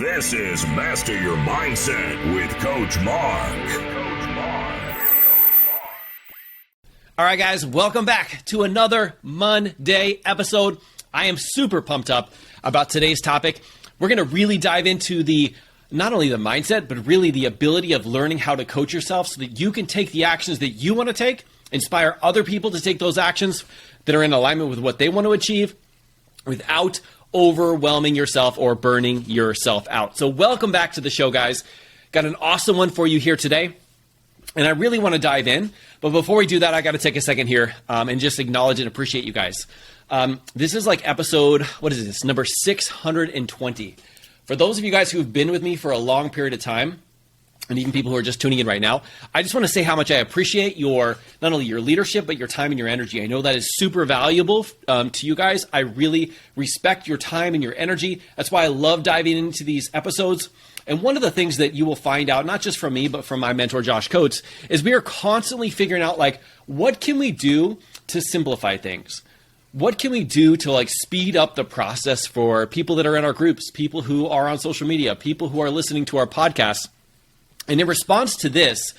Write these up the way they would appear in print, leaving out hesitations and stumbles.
This is Master Your Mindset with Coach Mark. All right, guys, welcome back to another Monday episode. I am super pumped up about today's topic. We're going to really dive into not only the mindset, but really the ability of learning how to coach yourself so that you can take the actions that you want to take, inspire other people to take those actions that are in alignment with what they want to achieve without overwhelming yourself or burning yourself out. So welcome back to the show, guys. Got an awesome one for you here today. And I really want to dive in. But before we do that, I got to take a second here and just acknowledge and appreciate you guys. This is like episode, number 620. For those of you guys who have been with me for a long period of time, and even people who are just tuning in right now, I just want to say how much I appreciate not only your leadership, but your time and your energy. I know that is super valuable to you guys. I really respect your time and your energy. That's why I love diving into these episodes. And one of the things that you will find out, not just from me, but from my mentor, Josh Coates, is we are constantly figuring out, what can we do to simplify things? What can we do to speed up the process for people that are in our groups, people who are on social media, people who are listening to our podcasts? And in response to this,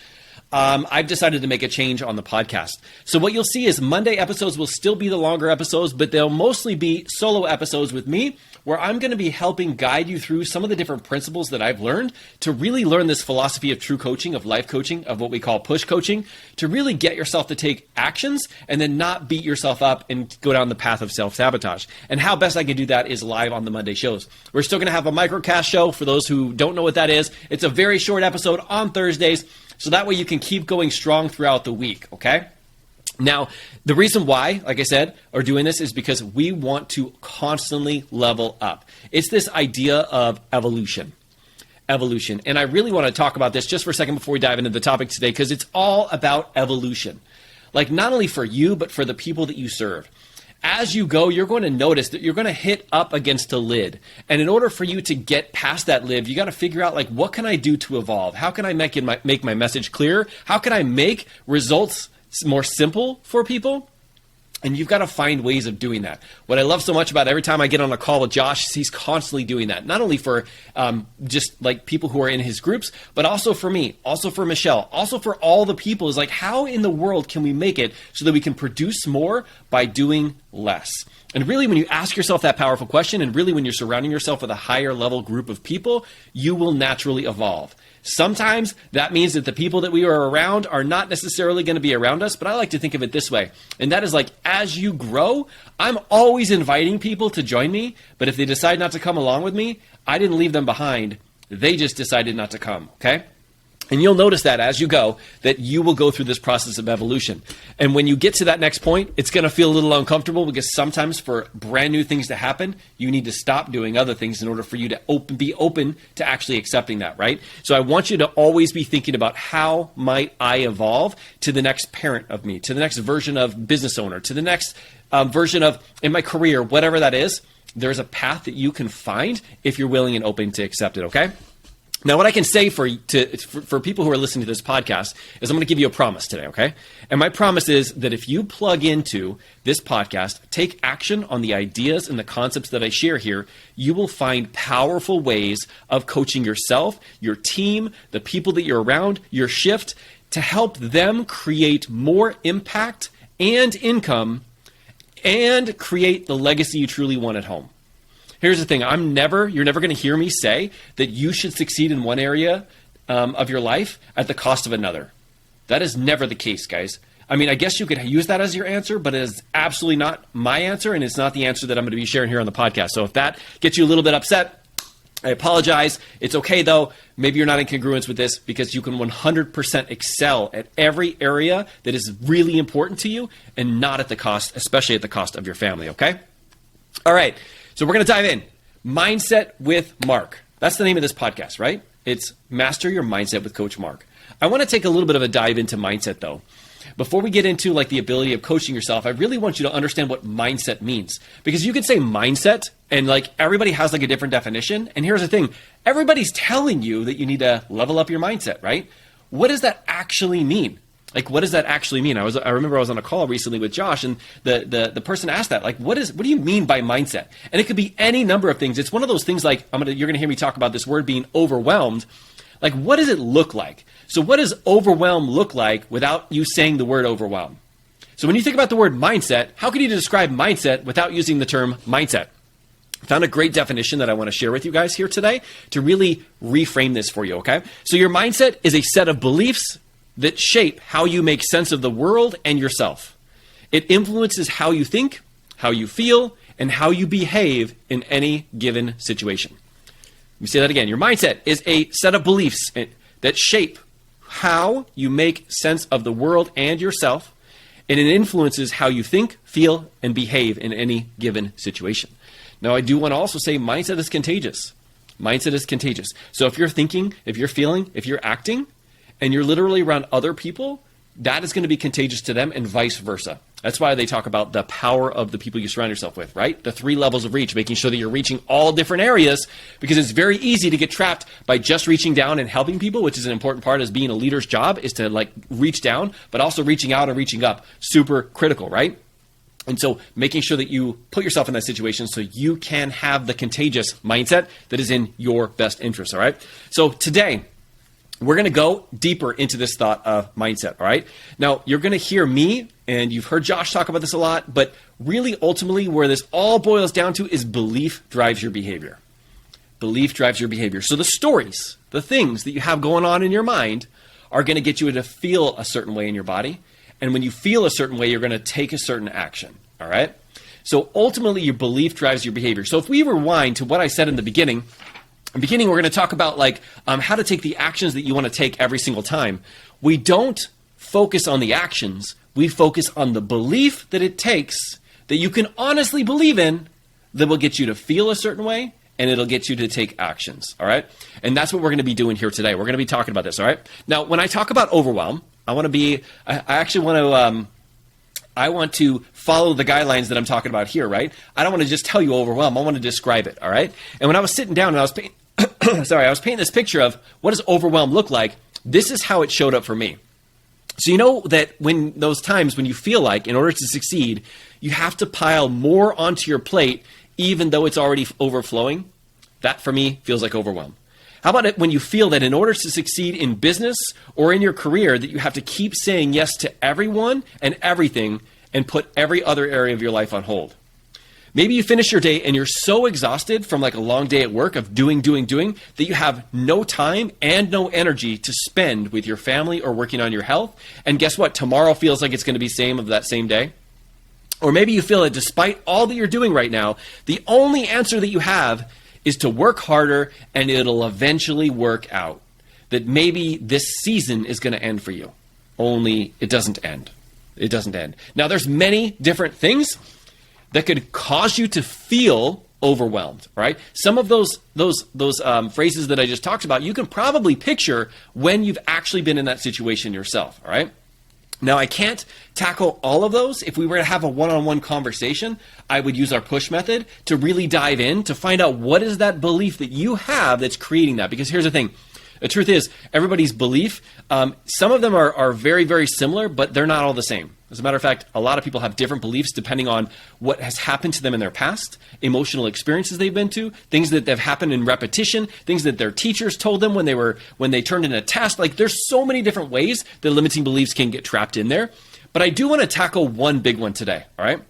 I've decided to make a change on the podcast. So what you'll see is Monday episodes will still be the longer episodes, but they'll mostly be solo episodes with me, where I'm going to be helping guide you through some of the different principles that I've learned to really learn this philosophy of true coaching, of life coaching, of what we call push coaching, to really get yourself to take actions and then not beat yourself up and go down the path of self-sabotage. And how best I can do that is live on the Monday shows. We're still going to have a microcast show. For those who don't know what that is, it's a very short episode on Thursdays, so that way you can keep going strong throughout the week, okay? Now, the reason why, like I said, are doing this is because we want to constantly level up. It's this idea of evolution. And I really want to talk about this just for a second before we dive into the topic today, because it's all about evolution. Not only for you, but for the people that you serve. As you go, you're going to notice that you're going to hit up against a lid. And in order for you to get past that lid, you got to figure out, what can I do to evolve? How can I make my message clearer? How can I make results more simple for people? And you've got to find ways of doing that. What I love so much about every time I get on a call with Josh is he's constantly doing that. Not only for just people who are in his groups, but also for me, also for Michelle, also for all the people. Is how in the world can we make it so that we can produce more by doing less? And really, when you ask yourself that powerful question, and really when you're surrounding yourself with a higher level group of people, you will naturally evolve. Sometimes that means that the people that we are around are not necessarily going to be around us, but I like to think of it this way. And that is as you grow, I'm always inviting people to join me, but if they decide not to come along with me, I didn't leave them behind. They just decided not to come, okay? And you'll notice that as you go, that you will go through this process of evolution. And when you get to that next point, it's going to feel a little uncomfortable, because sometimes for brand new things to happen, you need to stop doing other things in order for you to be open to actually accepting that, right? So I want you to always be thinking about, how might I evolve to the next parent of me, to the next version of business owner, to the next version of in my career, whatever that is. There's a path that you can find if you're willing and open to accept it, okay? Now, what I can say for people who are listening to this podcast is I'm going to give you a promise today, okay? And my promise is that if you plug into this podcast, take action on the ideas and the concepts that I share here, you will find powerful ways of coaching yourself, your team, the people that you're around, your shift, to help them create more impact and income and create the legacy you truly want at home. Here's the thing, you're never going to hear me say that you should succeed in one area of your life at the cost of another. That is never the case, guys. I mean, I guess you could use that as your answer, but it is absolutely not my answer, and it's not the answer that I'm going to be sharing here on the podcast. So if that gets you a little bit upset, I apologize. It's okay, though. Maybe you're not in congruence with this, because you can 100% excel at every area that is really important to you, and not at the cost, especially at the cost of your family, okay? All right. So we're going to dive in. Mindset with Mark. That's the name of this podcast, right? It's Master Your Mindset with Coach Mark. I want to take a little bit of a dive into mindset, though. Before we get into the ability of coaching yourself, I really want you to understand what mindset means. Because you could say mindset and everybody has a different definition. And here's the thing. Everybody's telling you that you need to level up your mindset, right? What does that actually mean? Like, what does that actually mean? I remember I was on a call recently with Josh, and the person asked that, like, what do you mean by mindset? And it could be any number of things. It's one of those things like, you're gonna hear me talk about this word being overwhelmed. Like, what does it look like? So what does overwhelm look like without you saying the word overwhelm? So when you think about the word mindset, how can you describe mindset without using the term mindset? I found a great definition that I want to share with you guys here today to really reframe this for you, okay? So your mindset is a set of beliefs that shape how you make sense of the world and yourself. It influences how you think, how you feel, and how you behave in any given situation. Let me say that again. Your mindset is a set of beliefs that shape how you make sense of the world and yourself, and it influences how you think, feel, and behave in any given situation. Now, I do want to also say mindset is contagious. Mindset is contagious. So if you're thinking, if you're feeling, if you're acting, and you're literally around other people, that is going to be contagious to them and vice versa. That's why they talk about the power of the people you surround yourself with, right? The 3 levels of reach, making sure that you're reaching all different areas, because it's very easy to get trapped by just reaching down and helping people, which is an important part as being a leader's job, is to like reach down, but also reaching out and reaching up. Super critical, right? And so making sure that you put yourself in that situation so you can have the contagious mindset that is in your best interest, all right? So today, we're going to go deeper into this thought of mindset, all right? Now, you're going to hear me, and you've heard Josh talk about this a lot, but really ultimately where this all boils down to is belief drives your behavior. Belief drives your behavior. So the stories, the things that you have going on in your mind are going to get you to feel a certain way in your body. And when you feel a certain way, you're going to take a certain action, all right? So ultimately, your belief drives your behavior. So if we rewind to what I said in the beginning, we're going to talk about like how to take the actions that you want to take every single time. We don't focus on the actions. We focus on the belief that it takes that you can honestly believe in that will get you to feel a certain way, and it'll get you to take actions, all right? And that's what we're going to be doing here today. We're going to be talking about this, all right? Now, when I talk about overwhelm, I want to follow the guidelines that I'm talking about here, right? I don't want to just tell you overwhelm. I want to describe it, all right? And when I was sitting down and I was painting this picture of what does overwhelm look like, this is how it showed up for me. So you know that when those times when you feel like in order to succeed, you have to pile more onto your plate even though it's already overflowing, that for me feels like overwhelm. How about it when you feel that in order to succeed in business or in your career that you have to keep saying yes to everyone and everything and put every other area of your life on hold? Maybe you finish your day and you're so exhausted from like a long day at work of doing, that you have no time and no energy to spend with your family or working on your health. And guess what? Tomorrow feels like it's going to be same of that same day. Or maybe you feel that despite all that you're doing right now, the only answer that you have is to work harder and it'll eventually work out. That maybe this season is going to end for you. Only it doesn't end. It doesn't end. Now there's many different things that could cause you to feel overwhelmed, right? Some of those phrases that I just talked about, you can probably picture when you've actually been in that situation yourself, all right? Now, I can't tackle all of those. If we were to have a one-on-one conversation, I would use our push method to really dive in to find out what is that belief that you have that's creating that. Because here's the thing. The truth is, everybody's belief, some of them are very, very similar, but they're not all the same. As a matter of fact, a lot of people have different beliefs depending on what has happened to them in their past, emotional experiences they've been to, things that have happened in repetition, things that their teachers told them when they turned in a test. Like there's so many different ways that limiting beliefs can get trapped in there. But I do want to tackle one big one today, all right?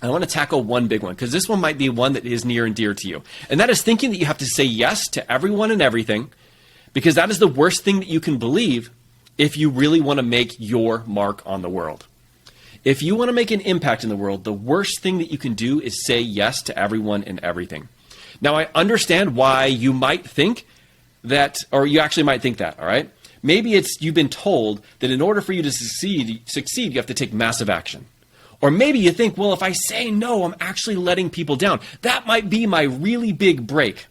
I want to tackle one big one because this one might be one that is near and dear to you. And that is thinking that you have to say yes to everyone and everything, because that is the worst thing that you can believe if you really want to make your mark on the world. If you want to make an impact in the world, the worst thing that you can do is say yes to everyone and everything. Now, I understand why you might think that, or you actually might think that, all right? Maybe it's you've been told that in order for you to succeed, you have to take massive action. Or maybe you think, well, if I say no, I'm actually letting people down. That might be my really big break.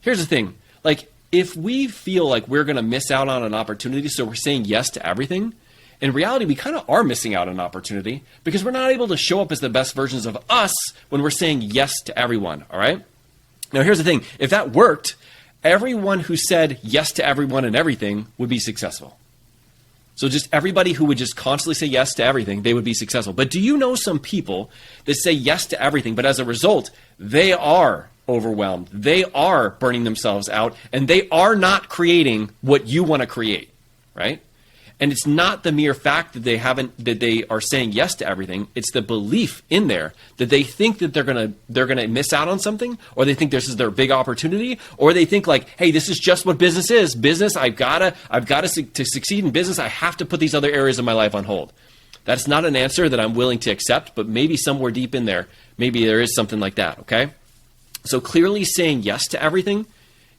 Here's the thing. Like, if we feel like we're going to miss out on an opportunity, so we're saying yes to everything, in reality, we kind of are missing out on an opportunity because we're not able to show up as the best versions of us when we're saying yes to everyone, all right? Now, here's the thing. If that worked, everyone who said yes to everyone and everything would be successful. So just everybody who would just constantly say yes to everything, they would be successful. But do you know some people that say yes to everything, but as a result, they are overwhelmed, they are burning themselves out, and they are not creating what you want to create, right? And it's not the mere fact that they are saying yes to everything. It's the belief in there that they think that they're gonna miss out on something, or they think this is their big opportunity, or they think like, hey, this is just what business is. Business, to succeed in business, I have to put these other areas of my life on hold. That's not an answer that I'm willing to accept, but maybe somewhere deep in there, maybe there is something like that, okay? So clearly saying yes to everything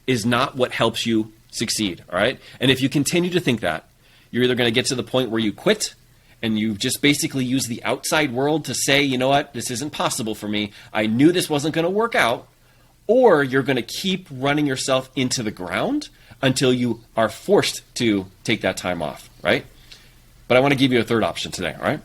is not what helps you succeed, all right? And if you continue to think that, you're either going to get to the point where you quit and you just basically use the outside world to say, you know what, this isn't possible for me. I knew this wasn't going to work out. Or you're going to keep running yourself into the ground until you are forced to take that time off, right? But I want to give you a third option today, all right?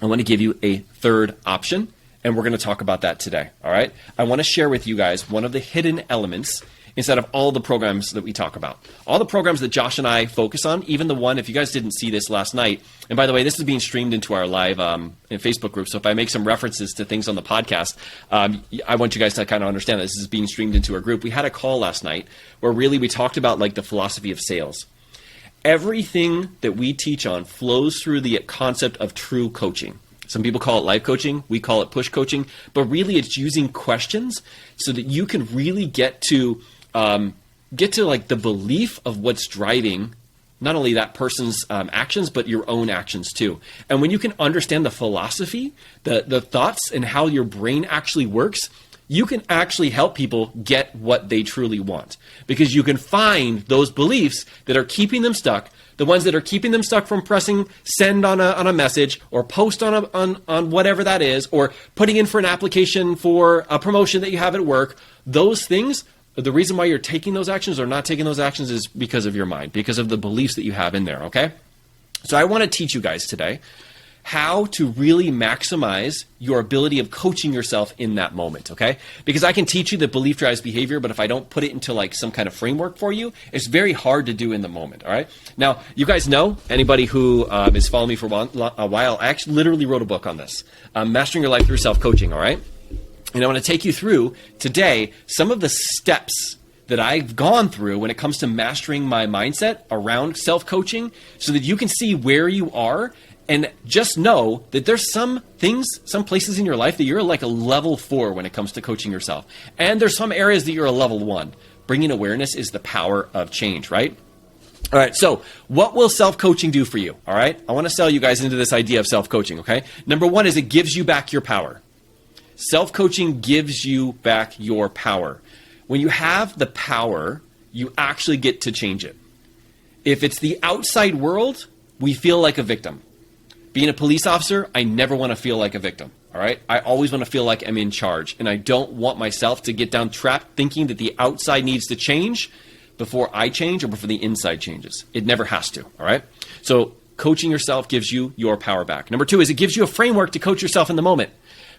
I want to give you a third option, and we're going to talk about that today, all right? I want to share with you guys one of the hidden elements instead of all the programs that we talk about. All the programs that Josh and I focus on, even the one, if you guys didn't see this last night, and by the way, this is being streamed into our live in Facebook group, so if I make some references to things on the podcast, I want you guys to kind of understand that this is being streamed into our group. We had a call last night where really we talked about like the philosophy of sales. Everything that we teach on flows through the concept of true coaching. Some people call it life coaching. We call it push coaching. But really, it's using questions so that you can really get to like the belief of what's driving not only that person's actions, but your own actions too. And when you can understand the philosophy, the thoughts, and how your brain actually works, you can actually help people get what they truly want, because you can find those beliefs that are keeping them stuck, the ones that are keeping them stuck from pressing send on a message or post on whatever that is, or putting in for an application for a promotion that you have at work. Those things, the reason why you're taking those actions or not taking those actions is because of your mind, because of the beliefs that you have in there, okay? So I want to teach you guys today how to really maximize your ability of coaching yourself in that moment, okay? Because I can teach you that belief drives behavior, but if I don't put it into like some kind of framework for you, it's very hard to do in the moment, all right? Now, you guys know, anybody who is following me for a while, I actually literally wrote a book on this, Mastering Your Life Through Self-Coaching, all right? And I want to take you through today some of the steps that I've gone through when it comes to mastering my mindset around self-coaching, so that you can see where you are. And just know that there's some things, some places in your life that you're like a level 4 when it comes to coaching yourself. And there's some areas that you're a level 1. Bringing awareness is the power of change, right? All right, so what will self-coaching do for you, all right? I want to sell you guys into this idea of self-coaching, okay? Number 1 is it gives you back your power. Self-coaching gives you back your power. When you have the power, you actually get to change it. If it's the outside world, we feel like a victim. Being a police officer, I never want to feel like a victim, all right? I always want to feel like I'm in charge, and I don't want myself to get down trapped thinking that the outside needs to change before I change or before the inside changes. It never has to, all right? So coaching yourself gives you your power back. Number 2 is it gives you a framework to coach yourself in the moment.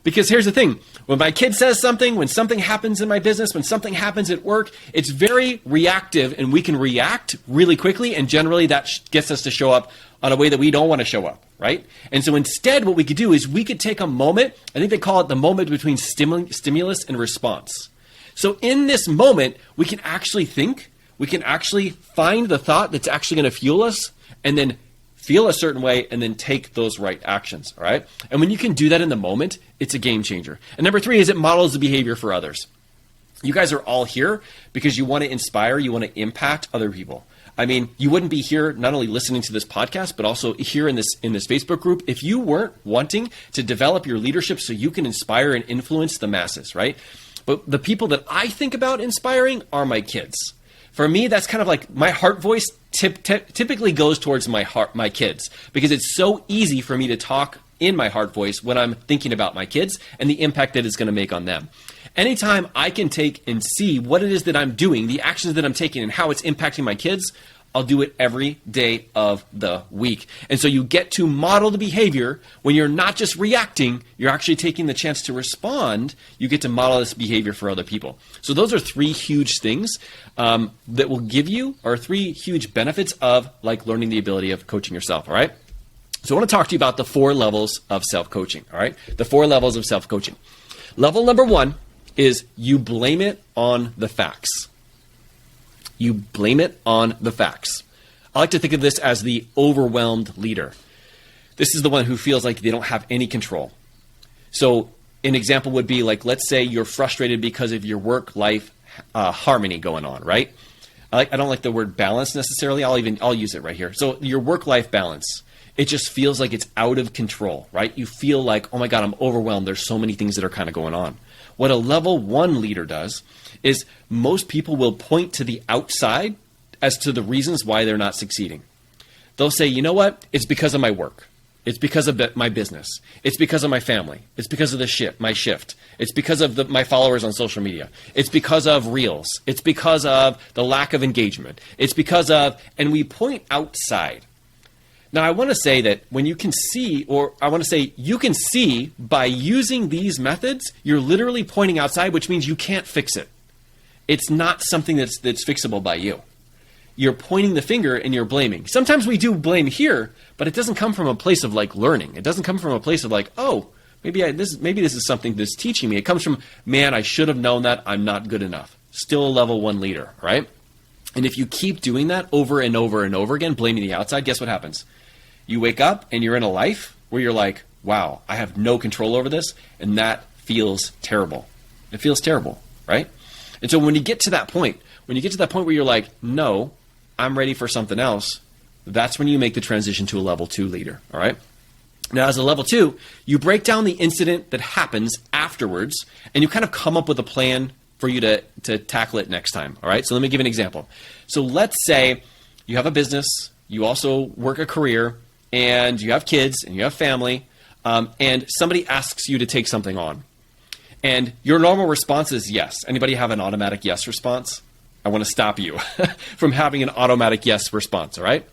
Because here's the thing, when my kid says something, when something happens in my business, when something happens at work, it's very reactive, and we can react really quickly, and generally that gets us to show up on a way that we don't want to show up, right? And so instead what we could do is we could take a moment, I think they call it the moment between stimulus and response. So in this moment, we can actually think, we can actually find the thought that's actually going to fuel us, and then feel a certain way, and then take those right actions, all right? And when you can do that in the moment, it's a game changer. And number 3 is it models the behavior for others. You guys are all here because you want to inspire, you want to impact other people. I mean, you wouldn't be here not only listening to this podcast, but also here in this Facebook group if you weren't wanting to develop your leadership so you can inspire and influence the masses, right? But the people that I think about inspiring are my kids. For me, that's kind of like my heart voice typically goes towards my kids, because it's so easy for me to talk in my heart voice when I'm thinking about my kids and the impact that it's going to make on them. Anytime I can take and see what it is that I'm doing, the actions that I'm taking, and how it's impacting my kids, I'll do it every day of the week. And so you get to model the behavior when you're not just reacting, you're actually taking the chance to respond. You get to model this behavior for other people. So those are three huge things that will give you, or three huge benefits of like learning the ability of coaching yourself, all right? So I want to talk to you about the 4 levels of self-coaching, all right? The 4 levels of self-coaching. Level number 1 is you blame it on the facts. You blame it on the facts. I like to think of this as the overwhelmed leader. This is the one who feels like they don't have any control. So an example would be like, let's say you're frustrated because of your work-life harmony going on, right? I don't like the word balance necessarily. I'll use it right here. So your work-life balance, it just feels like it's out of control, right? You feel like, oh my God, I'm overwhelmed. There's so many things that are kind of going on. What a level 1 leader does is most people will point to the outside as to the reasons why they're not succeeding. They'll say, you know what? It's because of my work. It's because of my business. It's because of my family. It's because of my shift. It's because of my followers on social media. It's because of Reels. It's because of the lack of engagement. It's because of, and we point outside. Now, I want to say that when you can see, or I want to say you can see by using these methods, you're literally pointing outside, which means you can't fix it. It's not something that's fixable by you. You're pointing the finger and you're blaming. Sometimes we do blame here, but it doesn't come from a place of like learning. It doesn't come from a place of like, oh, maybe this is something that's teaching me. It comes from, man, I should have known that. I'm not good enough. Still a level 1 leader, right? And if you keep doing that over and over and over again, blaming the outside, guess what happens? You wake up and you're in a life where you're like, wow, I have no control over this. And that feels terrible. It feels terrible, right? And so when you get to that point, where you're like, no, I'm ready for something else, that's when you make the transition to a level 2 leader, all right? Now, as a level 2, you break down the incident that happens afterwards, and you kind of come up with a plan for you to tackle it next time, all right? So let me give an example. So let's say you have a business, you also work a career, and you have kids, and you have family, and somebody asks you to take something on. And your normal response is yes. Anybody have an automatic yes response? I want to stop you from having an automatic yes response, all right?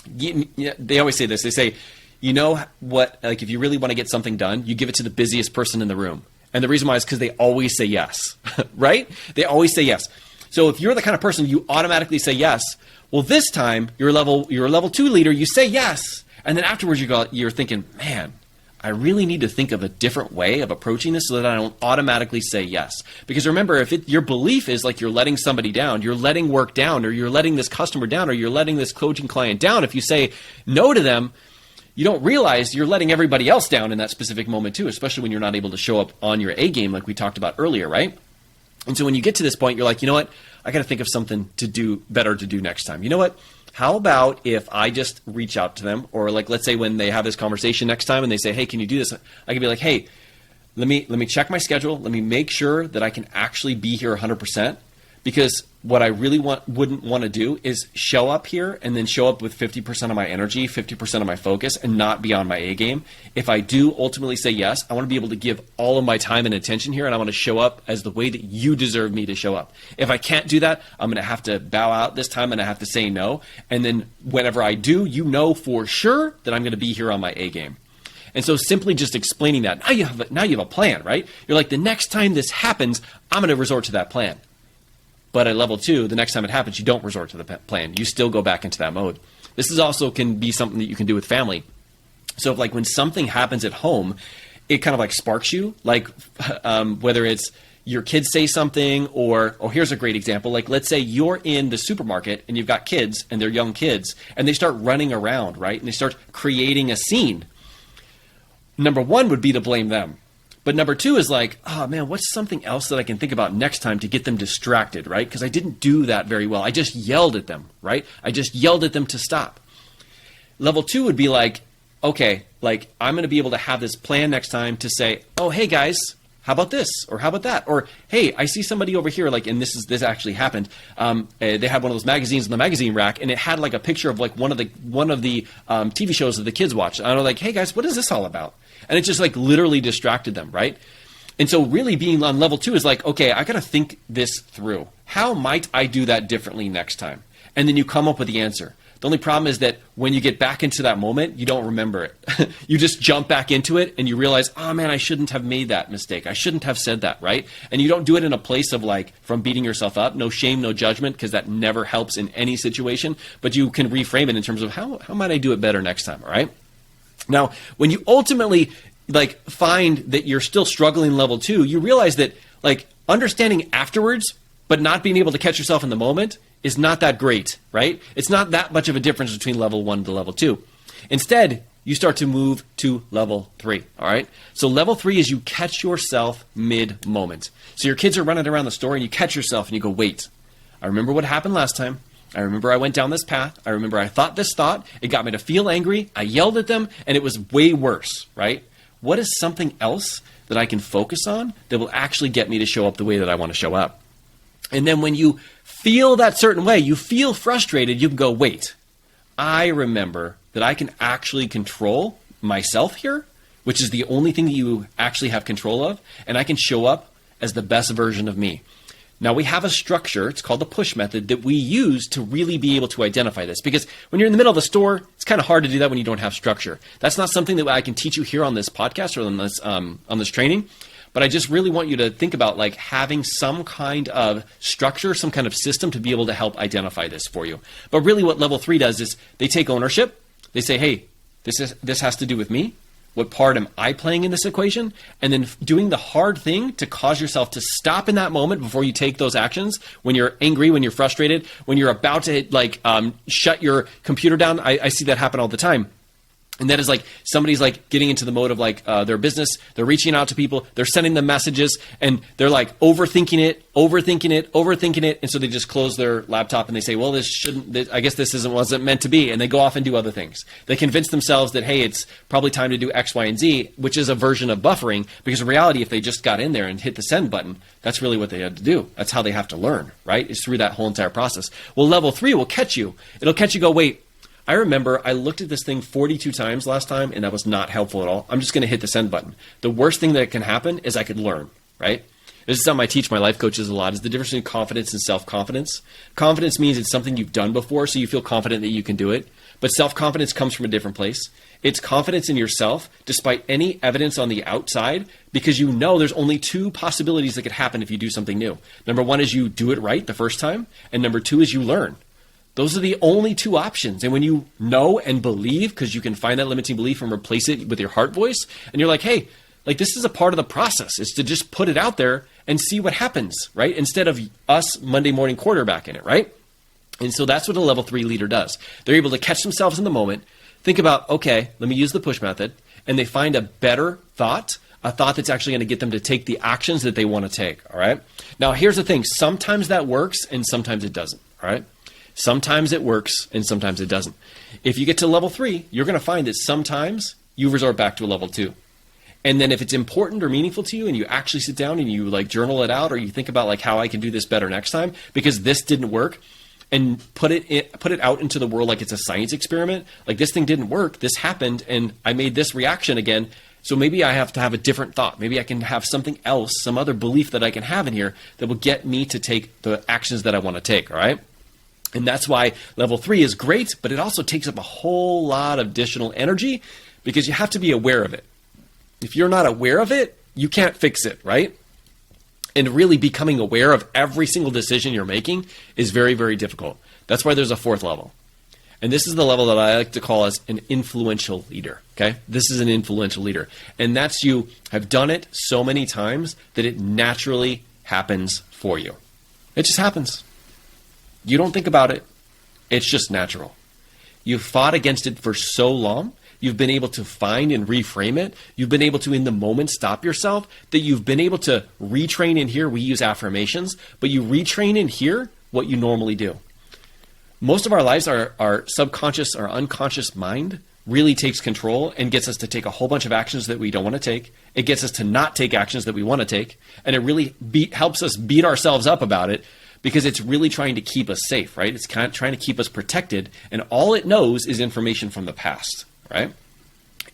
They always say this. They say, you know what, like if you really want to get something done, you give it to the busiest person in the room. And the reason why is because they always say yes, right? They always say yes. So if you're the kind of person you automatically say yes, well, this time you're a level 2 leader, you say yes, and then afterwards you're thinking, man, I really need to think of a different way of approaching this so that I don't automatically say yes. Because remember, if your belief is like you're letting somebody down, you're letting work down, or you're letting this customer down, or you're letting this coaching client down, if you say no to them, you don't realize you're letting everybody else down in that specific moment too, especially when you're not able to show up on your A game like we talked about earlier, right? And so when you get to this point, you're like, you know what? I got to think of something better to do next time. You know what? How about if I just reach out to them, or like, let's say when they have this conversation next time and they say, hey, can you do this? I can be like, hey, let me check my schedule. Let me make sure that I can actually be here 100%. Because what I really wouldn't want to do is show up here and then show up with 50% of my energy, 50% of my focus, and not be on my A game. If I do ultimately say yes, I want to be able to give all of my time and attention here, and I want to show up as the way that you deserve me to show up. If I can't do that, I'm going to have to bow out this time and I have to say no. And then whenever I do, you know for sure that I'm going to be here on my A game. And so simply just explaining that, now you have a plan, right? You're like, the next time this happens, I'm going to resort to that plan. But at level 2, the next time it happens, you don't resort to the plan. You still go back into that mode. This is also can be something that you can do with family. So if like when something happens at home, it kind of like sparks you, like whether it's your kids say something or here's a great example. Like let's say you're in the supermarket and you've got kids and they're young kids and they start running around, right? And they start creating a scene. Number 1 would be to blame them. But number 2 is like, oh man, what's something else that I can think about next time to get them distracted, right? Because I didn't do that very well. I just yelled at them, right? I just yelled at them to stop. Level 2 would be like, okay, like I'm going to be able to have this plan next time to say, oh, hey guys, how about this? Or how about that? Or, hey, I see somebody over here, like, and this actually happened. They had one of those magazines in the magazine rack, and it had like a picture of like one of the TV shows that the kids watch. And I was like, hey guys, what is this all about? And it just like literally distracted them, right? And so really being on level 2 is like, okay, I got to think this through. How might I do that differently next time? And then you come up with the answer. The only problem is that when you get back into that moment, you don't remember it. You just jump back into it and you realize, oh man, I shouldn't have made that mistake. I shouldn't have said that, right? And you don't do it in a place of like, from beating yourself up, no shame, no judgment, because that never helps in any situation. But you can reframe it in terms of how might I do it better next time, all right? Now, when you ultimately like find that you're still struggling level 2, you realize that like understanding afterwards, but not being able to catch yourself in the moment is not that great, right? It's not that much of a difference between level 1 to level 2. Instead, you start to move to level 3, all right? So level 3 is you catch yourself mid-moment. So your kids are running around the store and you catch yourself and you go, wait, I remember what happened last time. I remember I went down this path. I remember I thought this thought. It got me to feel angry. I yelled at them and it was way worse, right? What is something else that I can focus on that will actually get me to show up the way that I want to show up? And then when you feel that certain way, you feel frustrated, you can go, wait, I remember that I can actually control myself here, which is the only thing that you actually have control of, and I can show up as the best version of me. Now, we have a structure, it's called the push method, that we use to really be able to identify this. Because when you're in the middle of the store, it's kind of hard to do that when you don't have structure. That's not something that I can teach you here on this podcast or on this training. But I just really want you to think about like having some kind of structure, some kind of system to be able to help identify this for you. But really what level 3 does is they take ownership. They say, hey, this has to do with me. What part am I playing in this equation? And then doing the hard thing to cause yourself to stop in that moment before you take those actions. When you're angry, when you're frustrated, when you're about to shut your computer down. I see that happen all the time. And that is like somebody's like getting into the mode of like their business. They're reaching out to people. They're sending them messages and they're like overthinking it. And so they just close their laptop and they say, well, I guess this wasn't meant to be. And they go off and do other things. They convince themselves that, hey, it's probably time to do X, Y, and Z, which is a version of buffering. Because in reality, if they just got in there and hit the send button, that's really what they had to do. That's how they have to learn, right? It's through that whole entire process. Well, level 3 will catch you. It'll catch you go, wait, I remember I looked at this thing 42 times last time, and that was not helpful at all. I'm just going to hit the send button. The worst thing that can happen is I could learn, right? This is something I teach my life coaches a lot, is the difference between confidence and self-confidence. Confidence means it's something you've done before, so you feel confident that you can do it. But self-confidence comes from a different place. It's confidence in yourself, despite any evidence on the outside, because you know there's only 2 possibilities that could happen if you do something new. Number 1 is you do it right the first time, and number 2 is you learn. Those are the only 2 options. And when you know and believe, because you can find that limiting belief and replace it with your heart voice, and you're like, hey, like this is a part of the process, is to just put it out there and see what happens, right? Instead of us Monday morning quarterbacking it, right? And so that's what a level 3 leader does. They're able to catch themselves in the moment, think about, okay, let me use the push method, and they find a better thought, a thought that's actually going to get them to take the actions that they want to take, all right? Now, here's the thing. Sometimes that works and sometimes it doesn't, all right? Sometimes it works and sometimes it doesn't. If you get to level 3, you're going to find that sometimes you resort back to a level 2. And then if it's important or meaningful to you and you actually sit down and you like journal it out, or you think about like how I can do this better next time because this didn't work, and put it out into the world like it's a science experiment. Like this thing didn't work, this happened, and I made this reaction again. So maybe I have to have a different thought. Maybe I can have something else, some other belief that I can have in here that will get me to take the actions that I want to take, all right? And that's why level 3 is great, but it also takes up a whole lot of additional energy because you have to be aware of it. If you're not aware of it, you can't fix it, right? And really becoming aware of every single decision you're making is very, very difficult. That's why there's a 4th level. And this is the level that I like to call as an influential leader, okay? This is an influential leader. And that's you have done it so many times that it naturally happens for you. It just happens. You don't think about it. It's just natural. You've fought against it for so long. You've been able to find and reframe it. You've been able to, in the moment, stop yourself. That you've been able to retrain in here. We use affirmations, but you retrain in here what you normally do. Most of our lives, our subconscious, our unconscious mind really takes control and gets us to take a whole bunch of actions that we don't want to take. It gets us to not take actions that we want to take. And it really helps us beat ourselves up about it, because it's really trying to keep us safe, right? It's kind of trying to keep us protected, and all it knows is information from the past, right?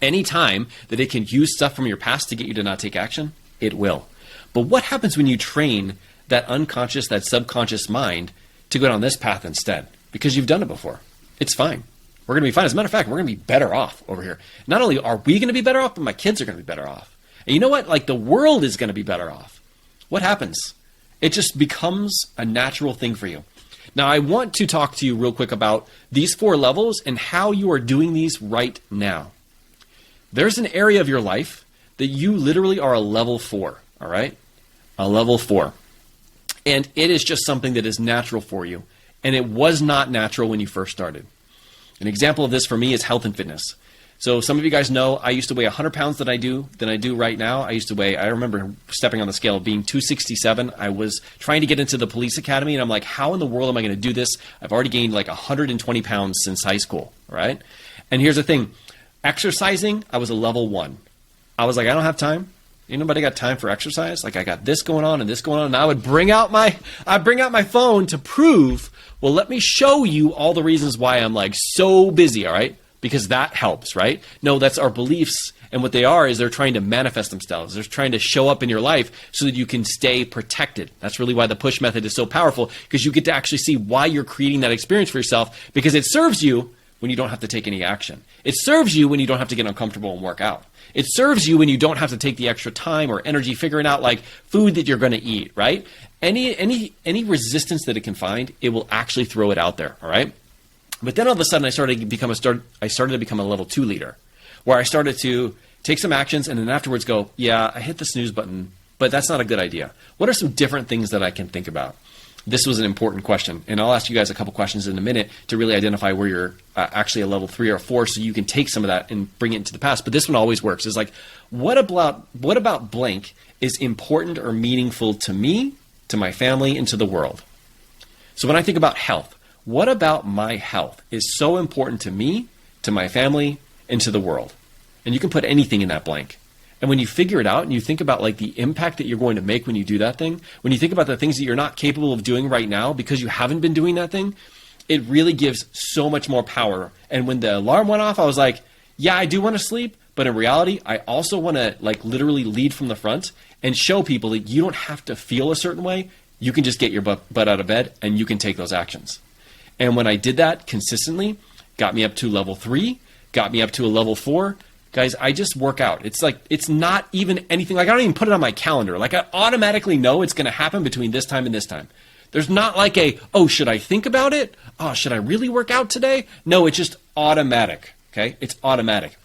Anytime that it can use stuff from your past to get you to not take action, it will. But what happens when you train that unconscious, that subconscious mind to go down this path instead? Because you've done it before. It's fine. We're going to be fine. As a matter of fact, we're going to be better off over here. Not only are we going to be better off, but my kids are going to be better off. And you know what? Like, the world is going to be better off. What happens? It just becomes a natural thing for you. Now, I want to talk to you real quick about these 4 levels and how you are doing these right now. There's an area of your life that you literally are a level 4, all right? A level 4. And it is just something that is natural for you. And it was not natural when you first started. An example of this for me is health and fitness. So some of you guys know I used to weigh 100 pounds than I do right now. I remember stepping on the scale being 267. I was trying to get into the police academy, and I'm like, how in the world am I going to do this? I've already gained like 120 pounds since high school, right? And here's the thing. Exercising, I was a level 1. I was like, I don't have time. Ain't nobody got time for exercise. Like, I got this going on and this going on. And I would bring out my phone to prove, well, let me show you all the reasons why I'm like so busy, all right? Because that helps, right? No, that's our beliefs. And what they are is they're trying to manifest themselves. They're trying to show up in your life so that you can stay protected. That's really why the push method is so powerful, because you get to actually see why you're creating that experience for yourself, because it serves you when you don't have to take any action. It serves you when you don't have to get uncomfortable and work out. It serves you when you don't have to take the extra time or energy figuring out like food that you're going to eat, right? Any resistance that it can find, it will actually throw it out there, all right? But then all of a sudden I started to become a level 2 leader, where I started to take some actions and then afterwards go, yeah, I hit the snooze button, but that's not a good idea. What are some different things that I can think about? This was an important question, and I'll ask you guys a couple questions in a minute to really identify where you're actually a level 3 or 4, so you can take some of that and bring it into the past. But this one always works. It's like, what about blank is important or meaningful to me, to my family, and to the world? So when I think about health, what about my health is so important to me, to my family, and to the world? And you can put anything in that blank. And when you figure it out and you think about like the impact that you're going to make when you do that thing, when you think about the things that you're not capable of doing right now because you haven't been doing that thing, it really gives so much more power. And when the alarm went off, I was like, yeah, I do want to sleep, but in reality, I also want to like literally lead from the front and show people that you don't have to feel a certain way. You can just get your butt out of bed and you can take those actions. And when I did that consistently, got me up to level 3, got me up to a level 4. Guys, I just work out. It's like, it's not even anything. Like, I don't even put it on my calendar. Like, I automatically know it's going to happen between this time and this time. There's not like oh, should I think about it? Oh, should I really work out today? No, it's just automatic, okay? It's automatic.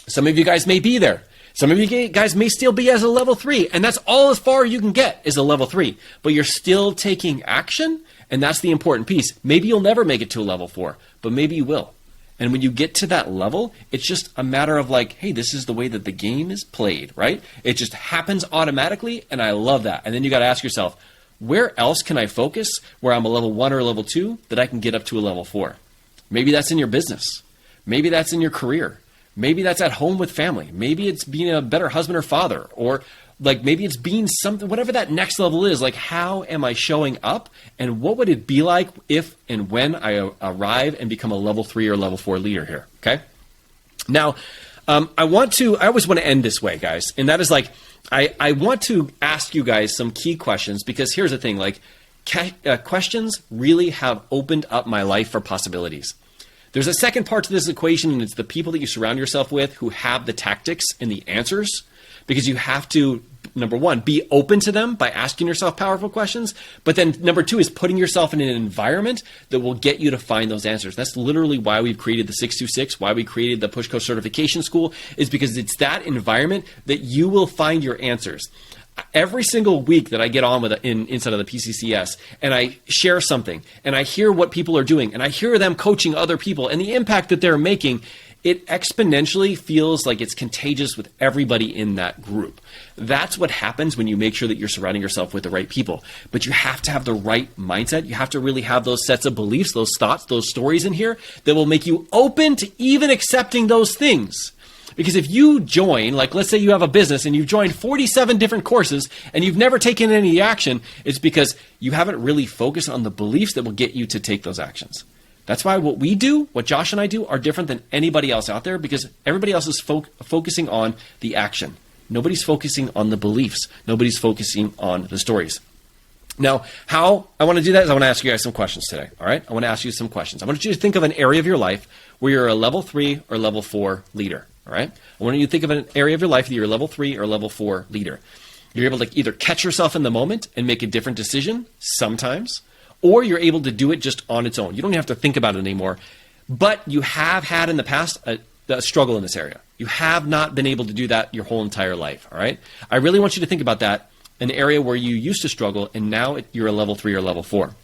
Some of you guys may be there. Some of you guys may still be as a level 3, and that's all as far you can get is a level 3. But you're still taking action, and that's the important piece. Maybe you'll never make it to a level 4, but maybe you will. And when you get to that level, it's just a matter of like, hey, this is the way that the game is played, right? It just happens automatically, and I love that. And then you got to ask yourself, where else can I focus where I'm a level 1 or a level 2 that I can get up to a level 4? Maybe that's in your business. Maybe that's in your career. Maybe that's at home with family. Maybe it's being a better husband or father, or like maybe it's being something, whatever that next level is. Like, how am I showing up, and what would it be like if and when I arrive and become a level 3 or level 4 leader here? Okay. Now, I always want to end this way, guys, and that is like, I want to ask you guys some key questions, because here's the thing, like questions really have opened up my life for possibilities. There's a second part to this equation, and it's the people that you surround yourself with who have the tactics and the answers, because you have to, number one, be open to them by asking yourself powerful questions. But then number 2 is putting yourself in an environment that will get you to find those answers. That's literally why we've created the 626, why we created the Push Coach Certification School, is because it's that environment that you will find your answers. Every single week that I get on with inside of the PCCS, and I share something, and I hear what people are doing, and I hear them coaching other people and the impact that they're making, it exponentially feels like it's contagious with everybody in that group. That's what happens when you make sure that you're surrounding yourself with the right people. But you have to have the right mindset. You have to really have those sets of beliefs, those thoughts, those stories in here that will make you open to even accepting those things. Because if you join, like let's say you have a business and you've joined 47 different courses and you've never taken any action, it's because you haven't really focused on the beliefs that will get you to take those actions. That's why what we do, what Josh and I do, are different than anybody else out there, because everybody else is focusing on the action. Nobody's focusing on the beliefs. Nobody's focusing on the stories. Now, how I want to do that is I want to ask you guys some questions today, all right? I want to ask you some questions. I want you to think of an area of your life where you're a level 3 or level 4 leader, all right? I want you to think of an area of your life that you're a level 3 or level 4 leader. You're able to either catch yourself in the moment and make a different decision sometimes, or you're able to do it just on its own. You don't have to think about it anymore, but you have had in the past a struggle in this area. You have not been able to do that your whole entire life, all right? I really want you to think about that, an area where you used to struggle and now you're a level 3 or level 4.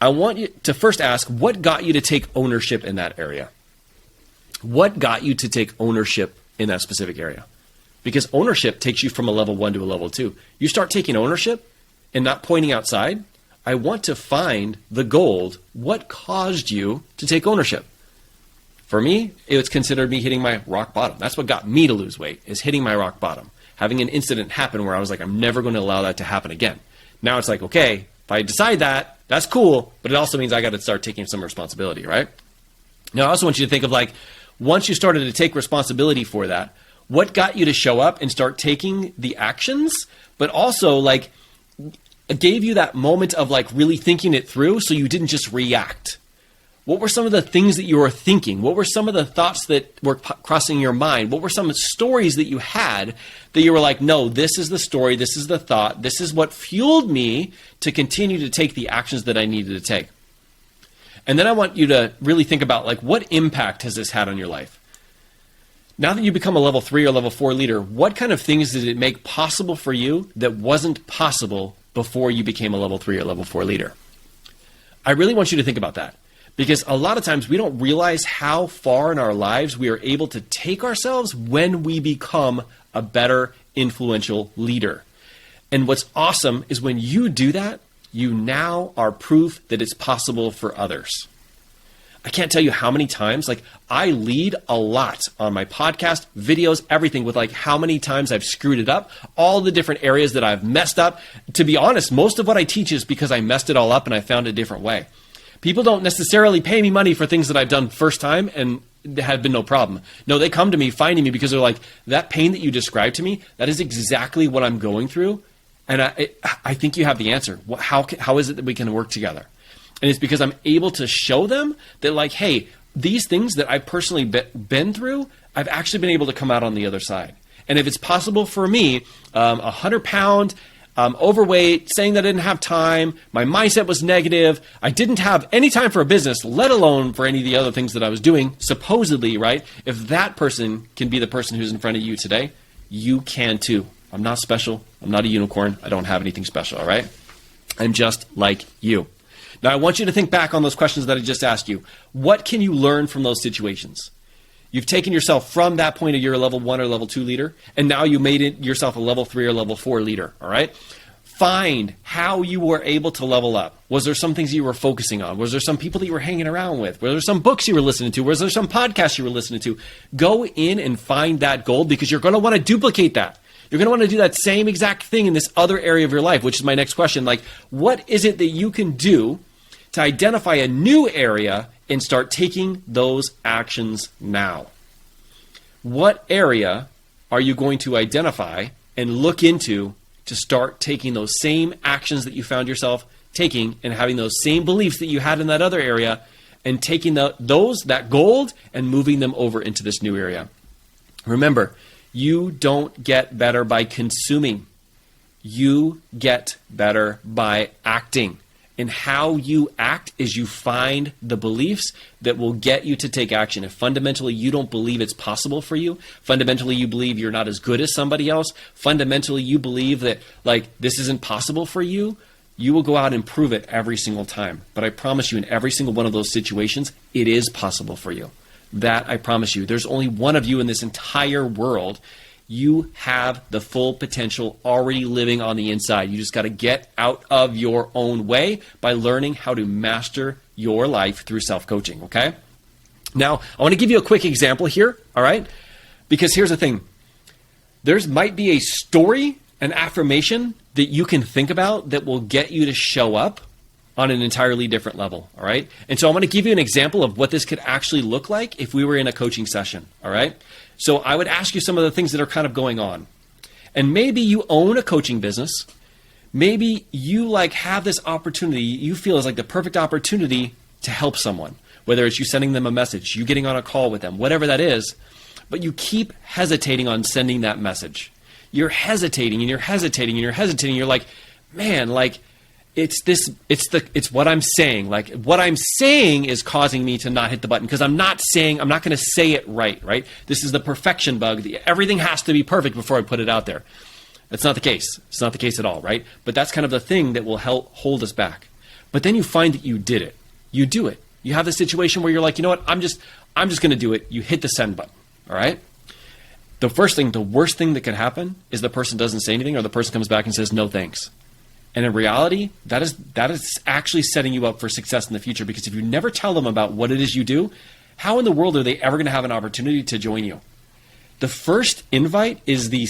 I want you to first ask, what got you to take ownership in that area? What got you to take ownership in that specific area? Because ownership takes you from a level 1 to a level 2. You start taking ownership and not pointing outside. I want to find the gold. What caused you to take ownership? For me, it was considered me hitting my rock bottom. That's what got me to lose weight, is hitting my rock bottom. Having an incident happen where I was like, I'm never going to allow that to happen again. Now it's like, okay, if I decide that, that's cool, but it also means I got to start taking some responsibility, right? Now I also want you to think of like, once you started to take responsibility for that, what got you to show up and start taking the actions, but also like gave you that moment of like really thinking it through so you didn't just react? What were some of the things that you were thinking? What were some of the thoughts that were crossing your mind? What were some stories that you had that you were like, no, this is the story, this is the thought, this is what fueled me to continue to take the actions that I needed to take? And then I want you to really think about like, what impact has this had on your life? Now that you become a level 3 or level 4 leader, what kind of things did it make possible for you that wasn't possible before you became a level 3 or level 4 leader? I really want you to think about that. Because a lot of times we don't realize how far in our lives we are able to take ourselves when we become a better influential leader. And what's awesome is when you do that, you now are proof that it's possible for others. I can't tell you how many times, like I lead a lot on my podcast, videos, everything with like how many times I've screwed it up, all the different areas that I've messed up. To be honest, most of what I teach is because I messed it all up and I found a different way. People don't necessarily pay me money for things that I've done first time and have been no problem. No, they come to me finding me because they're like, that pain that you described to me, that is exactly what I'm going through. And I think you have the answer. How is it that we can work together? And it's because I'm able to show them that like, hey, these things that I've personally been through, I've actually been able to come out on the other side. And if it's possible for me, 100-pound, overweight, saying that I didn't have time, my mindset was negative, I didn't have any time for a business, let alone for any of the other things that I was doing, supposedly, right? If that person can be the person who's in front of you today, you can too. I'm not special. I'm not a unicorn. I don't have anything special, all right? I'm just like you. Now, I want you to think back on those questions that I just asked you. What can you learn from those situations? You've taken yourself from that point of you're a level 1 or level 2 leader, and now you made it yourself a level 3 or level 4 leader, all right? Find how you were able to level up. Was there some things you were focusing on? Was there some people that you were hanging around with? Were there some books you were listening to? Was there some podcasts you were listening to? Go in and find that gold because you're going to want to duplicate that. You're going to want to do that same exact thing in this other area of your life, which is my next question. Like, what is it that you can do to identify a new area and start taking those actions now? What area are you going to identify and look into to start taking those same actions that you found yourself taking and having those same beliefs that you had in that other area and taking that gold and moving them over into this new area? Remember, you don't get better by consuming. You get better by acting. And how you act is you find the beliefs that will get you to take action. If fundamentally you don't believe it's possible for you, fundamentally you believe you're not as good as somebody else, fundamentally you believe that like this isn't possible for you, you will go out and prove it every single time. But I promise you in every single one of those situations, it is possible for you. That I promise you. There's only one of you in this entire world. You have the full potential already living on the inside. You just got to get out of your own way by learning how to master your life through self-coaching, okay? Now, I want to give you a quick example here, all right? Because here's the thing. There might be a story, an affirmation that you can think about that will get you to show up on an entirely different level, all right? And so I want to give you an example of what this could actually look like if we were in a coaching session, all right? So I would ask you some of the things that are kind of going on. And maybe you own a coaching business. Maybe you like have this opportunity you feel is like the perfect opportunity to help someone, whether it's you sending them a message, you getting on a call with them, whatever that is, but you keep hesitating on sending that message. You're hesitating and you're hesitating and you're hesitating. You're like, man, like it's what I'm saying. Like what I'm saying is causing me to not hit the button because I'm not going to say it right? This is the perfection bug. Everything has to be perfect before I put it out there. That's not the case. It's not the case at all, right? But that's kind of the thing that will help hold us back. But then you find that you did it. You do it. You have the situation where you're like, you know what? I'm just going to do it. You hit the send button, all right? The worst thing that could happen is the person doesn't say anything or the person comes back and says, no thanks. And in reality, that is actually setting you up for success in the future because if you never tell them about what it is you do, how in the world are they ever going to have an opportunity to join you? The first invite is the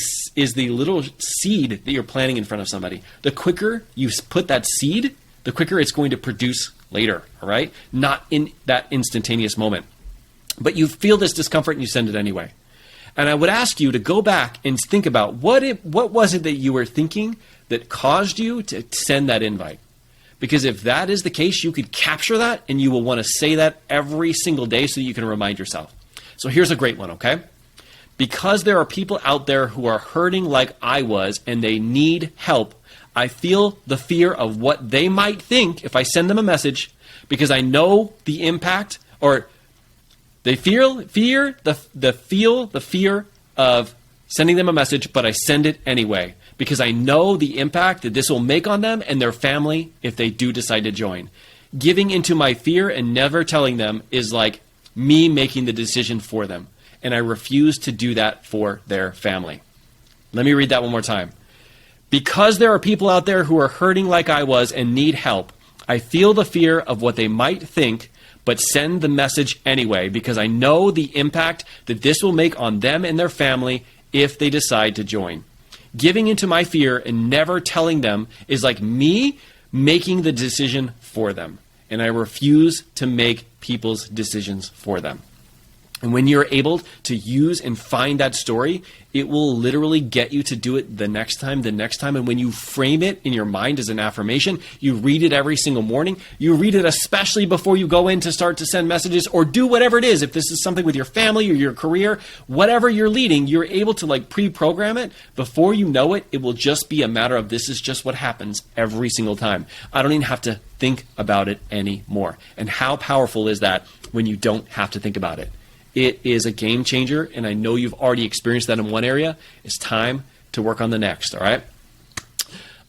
little seed that you're planting in front of somebody. The quicker you put that seed, the quicker it's going to produce later, all right? Not in that instantaneous moment. But you feel this discomfort and you send it anyway. And I would ask you to go back and think about what was it that you were thinking that caused you to send that invite? Because if that is the case, you could capture that and you will want to say that every single day so you can remind yourself. So here's a great one, okay? Because there are people out there who are hurting like I was and they need help, I feel the fear of what they might think if I send them a message because I know the impact or they feel the fear of sending them a message, but I send it anyway because I know the impact that this will make on them and their family if they do decide to join. Giving into my fear and never telling them is like me making the decision for them. And I refuse to do that for their family. Let me read that one more time. Because there are people out there who are hurting like I was and need help, I feel the fear of what they might think, but send the message anyway because I know the impact that this will make on them and their family if they decide to join. Giving into my fear and never telling them is like me making the decision for them. And I refuse to make people's decisions for them. And when you're able to use and find that story, it will literally get you to do it the next time. And when you frame it in your mind as an affirmation, you read it every single morning. You read it especially before you go in to start to send messages or do whatever it is. If this is something with your family or your career, whatever you're leading, you're able to like pre-program it. Before you know it, it will just be a matter of this is just what happens every single time. I don't even have to think about it anymore. And how powerful is that when you don't have to think about it? It is a game changer, and I know you've already experienced that in one area. It's time to work on the next, all right?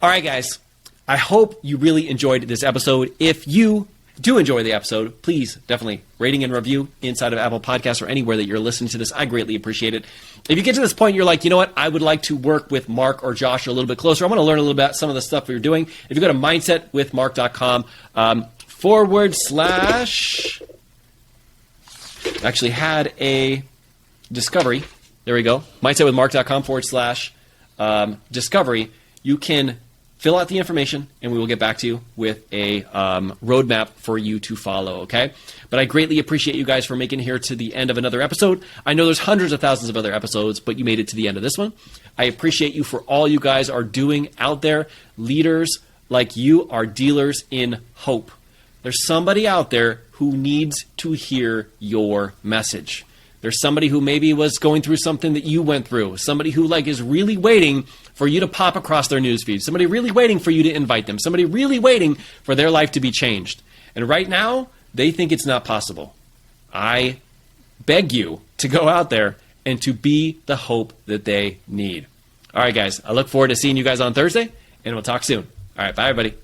All right, guys. I hope you really enjoyed this episode. If you do enjoy the episode, please definitely rating and review inside of Apple Podcasts or anywhere that you're listening to this. I greatly appreciate it. If you get to this point, you're like, you know what? I would like to work with Mark or Josh a little bit closer. I want to learn a little bit about some of the stuff we're doing. If you go to mindsetwithmark.com / actually had a discovery. There we go. mindsetwithmark.com / discovery. You can fill out the information and we will get back to you with a roadmap for you to follow, okay? But I greatly appreciate you guys for making it here to the end of another episode. I know there's hundreds of thousands of other episodes, but you made it to the end of this one. I appreciate you for all you guys are doing out there. Leaders like you are dealers in hope. There's somebody out there who needs to hear your message. There's somebody who maybe was going through something that you went through. Somebody who like is really waiting for you to pop across their newsfeed. Somebody really waiting for you to invite them. Somebody really waiting for their life to be changed. And right now, they think it's not possible. I beg you to go out there and to be the hope that they need. All right, guys. I look forward to seeing you guys on Thursday, and we'll talk soon. All right, bye, everybody.